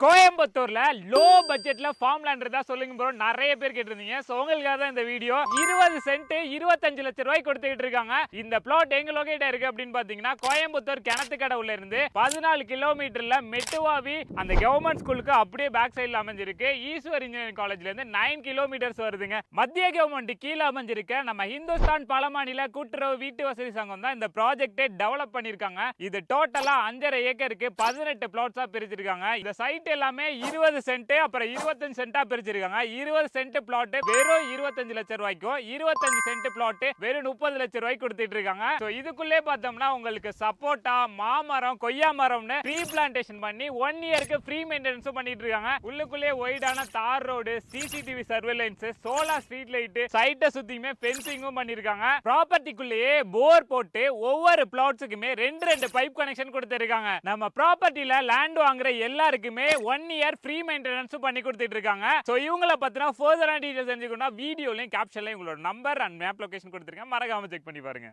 கோயம்புத்தூர்ல லோ பட்ஜெட்ல farm land இருந்தா சொல்லுங்க ப்ரோ. நிறைய பேர் கேட்டிருந்தீங்க. சோ உங்களுக்காக தான் இந்த வீடியோ. 20 சென்ட் 25 லட்சம் ரூபாய் கொடுத்துட்டு இருக்காங்க. இந்த பிளாட் எங்க லொகேட் இருக்கு அப்படின்னு பாத்தீங்கன்னா கோயம்புத்தூர் கிணத்துக்கடவுல இருந்து 14 கிலோமீட்டர்ல மெட்டுவாவி அந்த கவர்மெண்ட் ஸ்கூலுக்கு அப்படியே பேக் சைடுல அமைஞ்சிருக்கு. ஈஸ்வர் இன்ஜினியரிங் காலேஜ்ல இருந்து 9 கிலோமீட்டர்ஸ் வருதுங்க. மத்திய கவர்மெண்ட் கீழே அமைஞ்சிருக்க நம்ம ஹிந்துஸ்தான் பலமாநில கூட்டுறவு வீட்டு வசதி சங்கம் தான் இந்த ப்ராஜெக்டை டெவலப் பண்ணிருக்காங்க. இது டோட்டலா 5.5 ஏக்கருக்கு 18 பிளாட்ஸா பிரிச்சிருக்காங்க. இந்த சைட் எல்லாமே 20 சென்ட் அப்புறம் 25 சென்டா பிரிச்சிருக்காங்க. 20 சென்ட் பிளாட் வெறும் 25 லட்சம் ரூபாய்க்கும் 25 சென்ட் பிளாட் வெறும் 30 லட்சம் ரூபாய்க்கு கொடுத்துட்டு இருக்காங்க. சோ இதுக்குள்ளே பார்த்தோம்னா உங்களுக்கு சப்போட்டா, மாமரம், கொய்யா மரம்னு ட்ரீ பிளான்டேஷன் பண்ணி 1 இயருக்கு ஃப்ரீ மெயின்டெனன்ஸ் பண்ணிட்டு இருக்காங்க. உள்ளுக்குள்ளே ஒய்டான தார் road, CCTV surveillance, solar street light, சைட்டை சுத்தியுமே ஃபென்சிங்கும் பண்ணிருக்காங்க. ப்ராப்பர்ட்டிக்குள்ளேயே போர் போட்டு ஒவ்வொரு பிளாட்ஸுக்குமே 2 பைப் கனெக்ஷன் கொடுத்திருக்காங்க. நம்ம ப்ராப்பர்ட்டில லேண்ட் வாங்குற எல்லாருக்குமே 1 இயர் ஃப்ரீ மெயின்டெனன்ஸ் பண்ணி கொடுத்துட்டு இருக்காங்க. சோ இவங்கள பத்தின ஃபர்தரா டீடைல்ஸ் தெரிஞ்சுக்கணும்னா வீடியோலயும் கேப்ஷன்லயும் உங்களோட நம்பர் அண்ட் மேப் லொகேஷன் கொடுத்திருக்கேன். மறக்காம செக் பண்ணி பாருங்க.